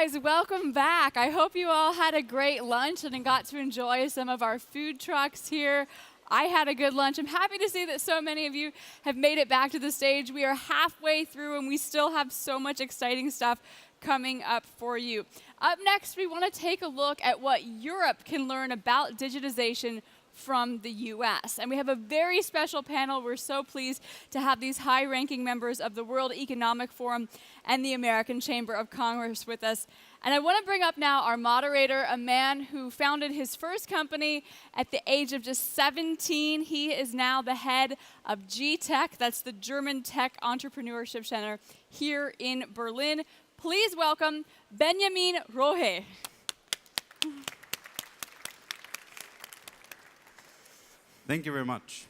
guys, welcome back. I hope you all had a great lunch and got to enjoy some of our food trucks here. I had a good lunch. I'm happy to see that so many of you have made it back to the stage. We are halfway through and we still have so much exciting stuff coming up for you. Up next, we want to take a look at what Europe can learn about digitization from the US. And we have a very special panel. We're so pleased to have these high-ranking members of the World Economic Forum and the American Chamber of Commerce with us. And I want to bring up now our moderator, a man who founded his first company at the age of just 17. He is now the head of GTEC, that's the German Tech Entrepreneurship Center here in Berlin. Please welcome Benjamin ROHÉ. Thank you very much,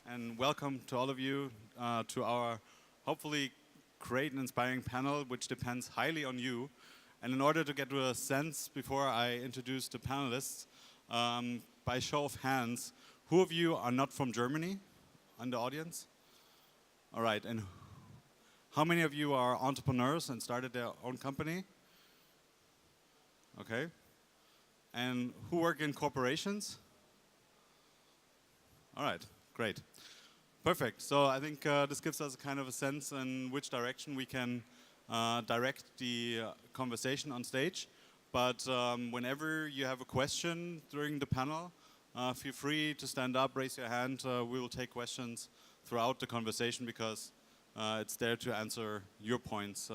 and welcome to all of you to our hopefully great and inspiring panel, which depends highly on you. And in order to get a sense before I introduce the panelists, by show of hands, who of you are not from Germany in the audience? All right, and how many of you are entrepreneurs and started their own company? Okay, and who work in corporations? All right, great. Perfect. So I think this gives us a kind of a sense in which direction we can direct the conversation on stage. But whenever you have a question during the panel, feel free to stand up, raise your hand. We will take questions throughout the conversation because it's there to answer your points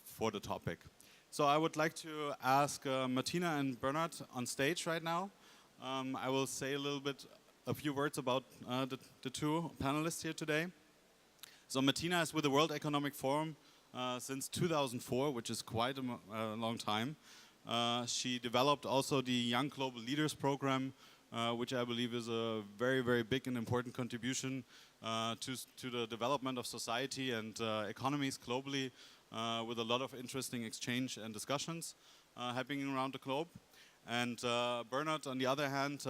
for the topic. So I would like to ask Martina and Bernhard on stage right now. I will say a few words about the two panelists here today. So Martina is with the World Economic Forum since 2004, which is quite a long time. She developed also the Young Global Leaders program, which I believe is a very, very big and important contribution to the development of society and economies globally, with a lot of interesting exchange and discussions happening around the globe. And Bernhard, on the other hand,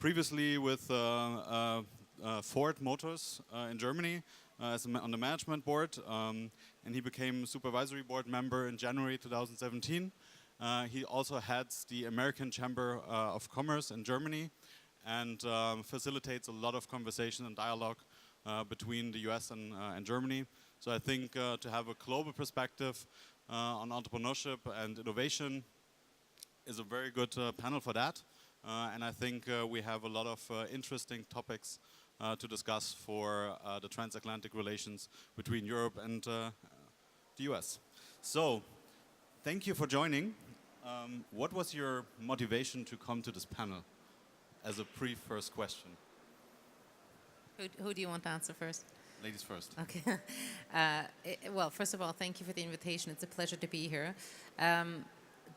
previously with Ford Motors in Germany on the management board, and he became supervisory board member in January 2017. He also heads the American Chamber of Commerce in Germany and facilitates a lot of conversation and dialogue between the US and Germany. So I think to have a global perspective on entrepreneurship and innovation is a very good panel for that. And I think we have a lot of interesting topics to discuss for the transatlantic relations between Europe and the US. So, thank you for joining. What was your motivation to come to this panel as a first question? Who do you want to answer first? Ladies first. Okay. Well, first of all, thank you for the invitation. It's a pleasure to be here.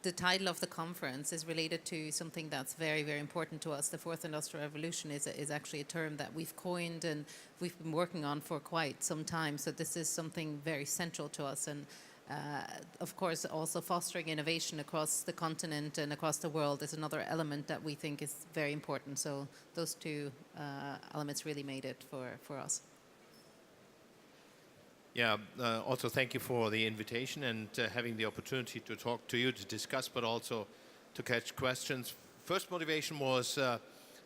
The title of the conference is related to something that's very, very important to us. The fourth industrial revolution is actually a term that we've coined and we've been working on for quite some time. So this is something very central to us. And of course, also fostering innovation across the continent and across the world is another element that we think is very important. So those two elements really made it for us. Yeah, also thank you for the invitation and having the opportunity to talk to you, to discuss, but also to catch questions. First motivation was to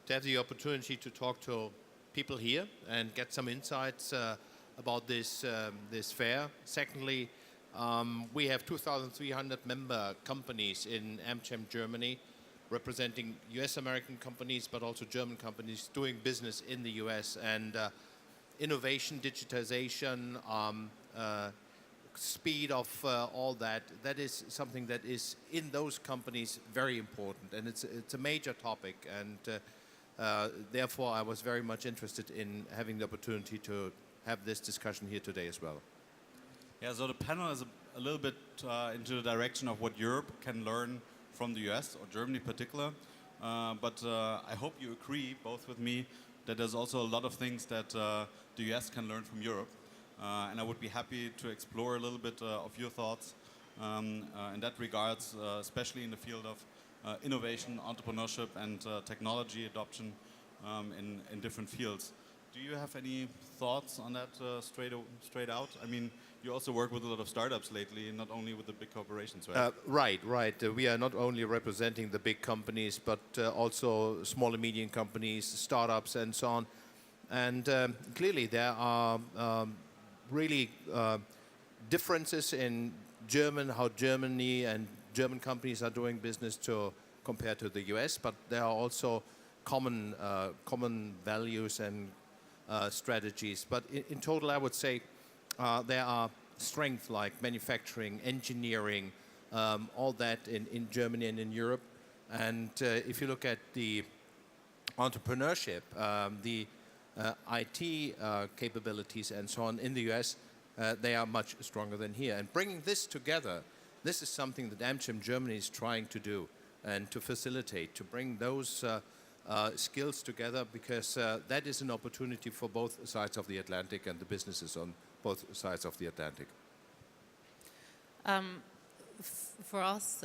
have the opportunity to talk to people here and get some insights about this fair. Secondly, we have 2,300 member companies in AmCham Germany, representing US American companies, but also German companies doing business in the US. And innovation, digitization, speed of all that is something that is in those companies very important, and it's a major topic, and therefore I was very much interested in having the opportunity to have this discussion here today as well. Yeah, so the panel is a little bit into the direction of what Europe can learn from the US, or Germany in particular, but I hope you agree both with me that there's also a lot of things that the US can learn from Europe. And I would be happy to explore a little bit of your thoughts in that regards, especially in the field of innovation, entrepreneurship, and technology adoption in different fields. Do you have any thoughts on that straight out? I mean, you also work with a lot of startups lately, not only with the big corporations, right? Right. We are not only representing the big companies, but also small and medium companies, startups, and so on. And clearly, there are really differences in how Germany and German companies are doing business compared to the US, but there are also common values and strategies. But in total, I would say there are strengths like manufacturing, engineering, all that in Germany and in Europe. And if you look at the entrepreneurship, the IT capabilities and so on in the US, they are much stronger than here. And bringing this together, this is something that AmCham Germany is trying to do and to facilitate, to bring those skills together, because that is an opportunity for both sides of the Atlantic and the businesses on both sides of the Atlantic. For us,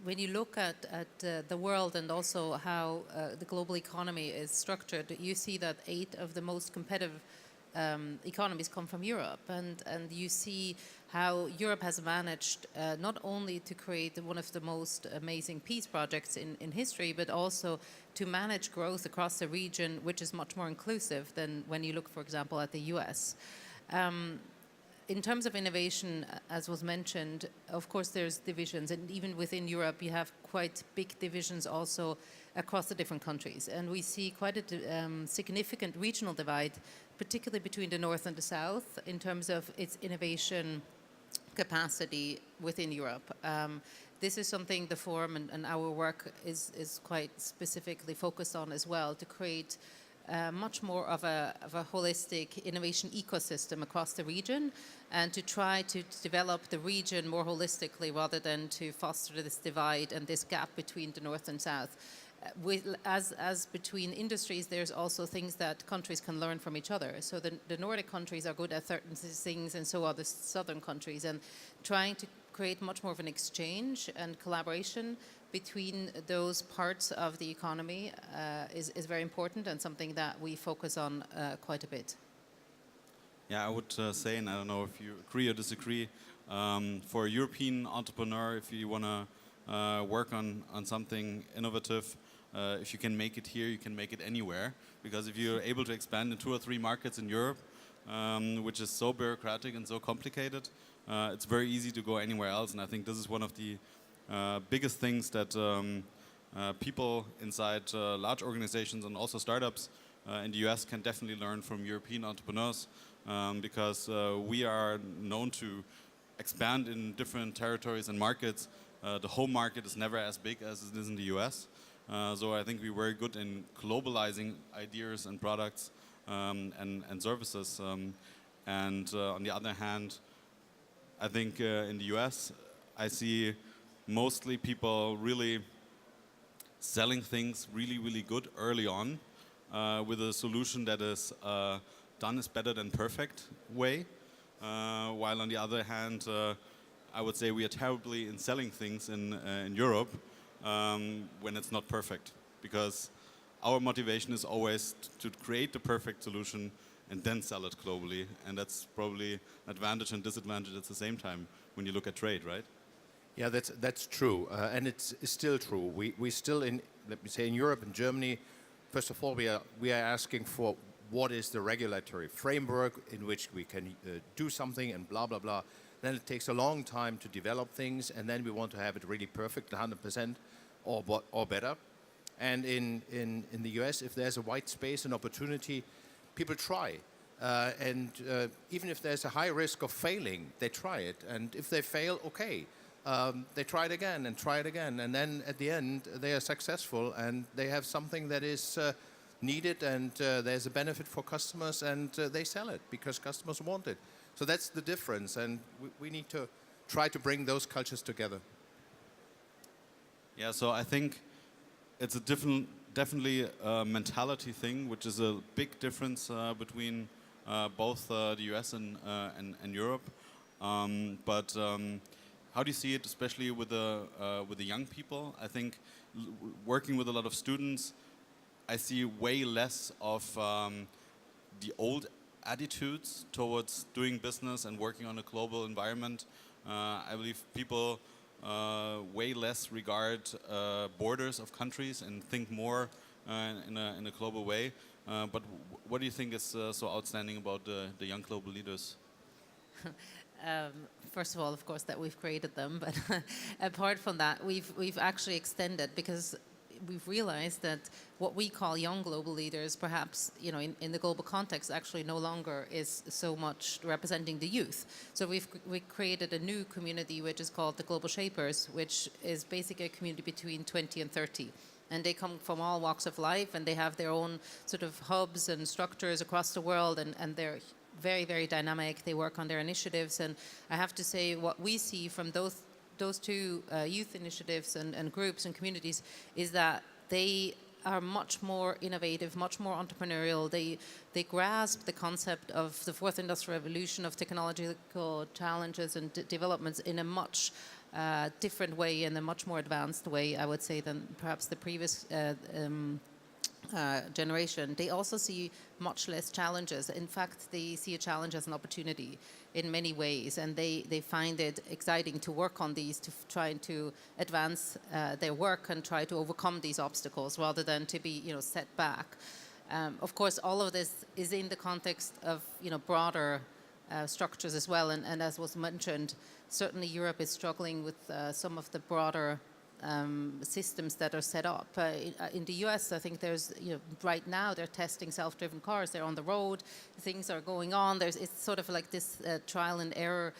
when you look at the world and also how the global economy is structured, you see that 8 of the most competitive economies come from Europe, and you see how Europe has managed not only to create one of the most amazing peace projects in history, but also to manage growth across the region, which is much more inclusive than when you look, for example, at the US. In terms of innovation, as was mentioned, of course there's divisions, and even within Europe you have quite big divisions also across the different countries. And we see quite a significant regional divide, particularly between the north and the south, in terms of its innovation capacity within Europe. This is something the forum and our work is quite specifically focused on as well, to create much more of a holistic innovation ecosystem across the region, and to try to develop the region more holistically rather than to foster this divide and this gap between the north and south. As between industries, there's also things that countries can learn from each other. So the Nordic countries are good at certain things, and so are the southern countries. And trying to create much more of an exchange and collaboration between those parts of the economy is very important, and something that we focus on quite a bit. Yeah, I would say, and I don't know if you agree or disagree, for a European entrepreneur, if you want to work on something innovative, if you can make it here, you can make it anywhere. Because if you're able to expand in 2 or 3 markets in Europe, which is so bureaucratic and so complicated, it's very easy to go anywhere else. And I think this is one of the biggest things that people inside large organizations and also startups in the US can definitely learn from European entrepreneurs, because we are known to expand in different territories and markets. The home market is never as big as it is in the US. So I think we're very good in globalizing ideas and products and services. And on the other hand, I think in the US, I see mostly people really selling things really, really good early on with a solution that is done is better than perfect way. While on the other hand, I would say we are terribly in selling things in Europe when it's not perfect. Because our motivation is always to create the perfect solution and then sell it globally. And that's probably an advantage and disadvantage at the same time when you look at trade, right? Yeah, that's true, and it's still true. We still let me say, in Europe and Germany, first of all, we are asking for what is the regulatory framework in which we can do something and blah blah blah. Then it takes a long time to develop things, and then we want to have it really perfect, 100% or better. And in the US, if there's a white space, an opportunity, people try. And even if there's a high risk of failing, they try it. And if they fail, okay. They try it again and try it again, and then at the end they are successful and they have something that is needed, and there's a benefit for customers, and they sell it because customers want it. So that's the difference, and we need to try to bring those cultures together. Yeah, so I think it's a definitely a mentality thing, which is a big difference between both the US and Europe. But how do you see it, especially with the young people? I think working with a lot of students, I see way less of the old attitudes towards doing business and working on a global environment. I believe people way less regard borders of countries and think more in a global way. But what do you think is so outstanding about the young global leaders? First of all, of course, that we've created them, but apart from that, we've actually extended, because we've realized that what we call young global leaders, perhaps, you know, in the global context, actually no longer is so much representing the youth. So we created a new community which is called the Global Shapers, which is basically a community between 20 and 30. And they come from all walks of life, and they have their own sort of hubs and structures across the world, and they're very, very dynamic. They work on their initiatives, and I have to say what we see from those two youth initiatives and groups and communities is that they are much more innovative, much more entrepreneurial. They grasp the concept of the fourth industrial revolution, of technological challenges and developments in a much different way, in a much more advanced way, I would say, than perhaps the previous generation. They also see much less challenges. In fact, they see a challenge as an opportunity in many ways, and they find it exciting to work on these, to try to advance their work and try to overcome these obstacles rather than to be, you know, set back. Of course, all of this is in the context of, you know, broader structures as well, and as was mentioned, certainly Europe is struggling with some of the broader systems that are set up. In the US, I think there's, you know, right now they're testing self-driven cars. They're on the road. Things are going on. It's sort of like this trial and error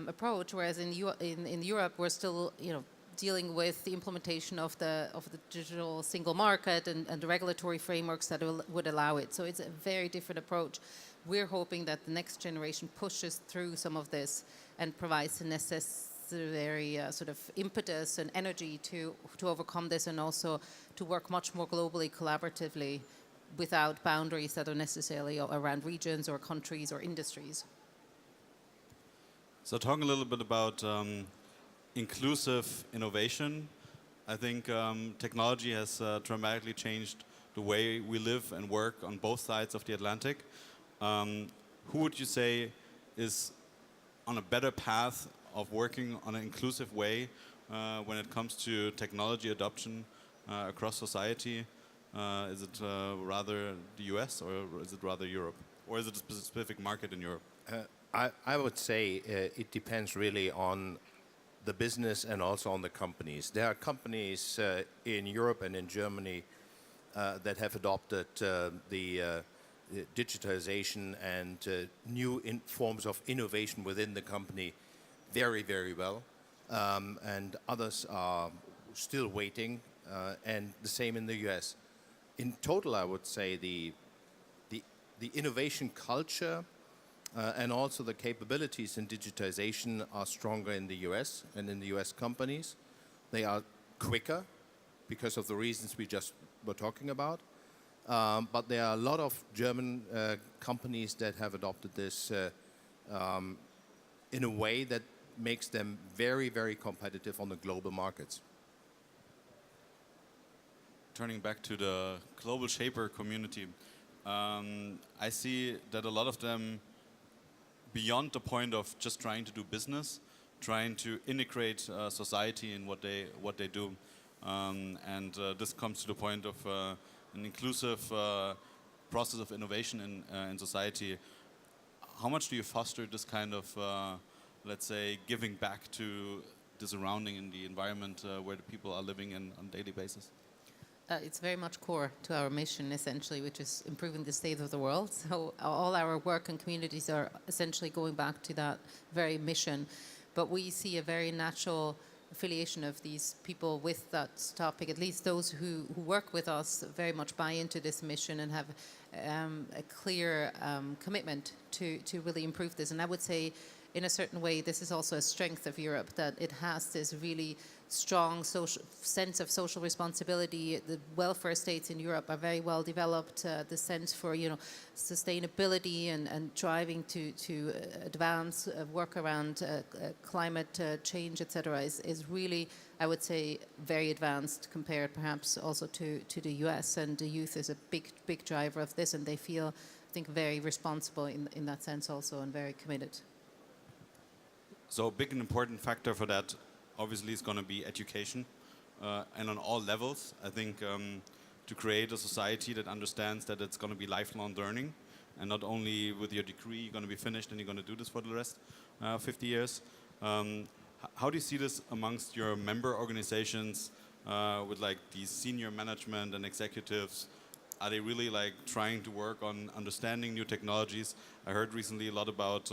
approach. Whereas in Europe, we're still, you know, dealing with the implementation of the digital single market and the regulatory frameworks that would allow it. So it's a very different approach. We're hoping that the next generation pushes through some of this and provides the necessary sort of impetus and energy to overcome this, and also to work much more globally, collaboratively, without boundaries that are necessarily around regions or countries or industries. So talking a little bit about inclusive innovation, I think technology has dramatically changed the way we live and work on both sides of the Atlantic. Who would you say is on a better path of working on an inclusive way when it comes to technology adoption across society? Is it rather the US, or is it rather Europe? Or is it a specific market in Europe? I would say it depends really on the business and also on the companies. There are companies in Europe and in Germany that have adopted the digitalization and new forms of innovation within the company very, very well. And others are still waiting, and the same in the US. In total, I would say the innovation culture and also the capabilities in digitization are stronger in the US and in the US companies. They are quicker because of the reasons we just were talking about. But there are a lot of German companies that have adopted this in a way that makes them very, very competitive on the global markets. Turning back to the global shaper community, I see that a lot of them, beyond the point of just trying to do business, trying to integrate society in what they do, and this comes to the point of an inclusive process of innovation in society. How much do you foster this kind of, let's say, giving back to the surrounding and the environment where the people are living in on a daily basis? It's very much core to our mission, essentially, which is improving the state of the world. So all our work and communities are essentially going back to that very mission. But we see a very natural affiliation of these people with that topic. At least those who work with us very much buy into this mission and have a clear commitment to really improve this. And I would say, in a certain way, this is also a strength of Europe, that it has this really strong sense of social responsibility. The welfare states in Europe are very well developed. The sense for, you know, sustainability and driving to advance work around climate change, etc., is really, I would say, very advanced compared perhaps also to the US. And the youth is a big driver of this, and they feel think, very responsible in that sense also, and very committed. So a big and important factor for that obviously is going to be education, and on all levels. I think to create a society that understands that it's going to be lifelong learning, and not only with your degree you're going to be finished and you're going to do this for the rest 50 years. How do you see this amongst your member organizations with like these senior management and executives? Are they really like trying to work on understanding new technologies? I heard recently a lot about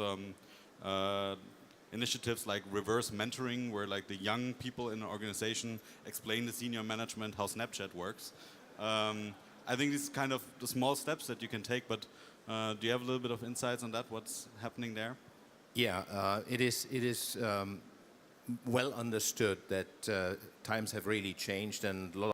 initiatives like reverse mentoring, where like the young people in an organization explain to senior management how Snapchat works. I think these kind of the small steps that you can take, but do you have a little bit of insights on that? What's happening there? Yeah, it is well understood that times have really changed, and a lot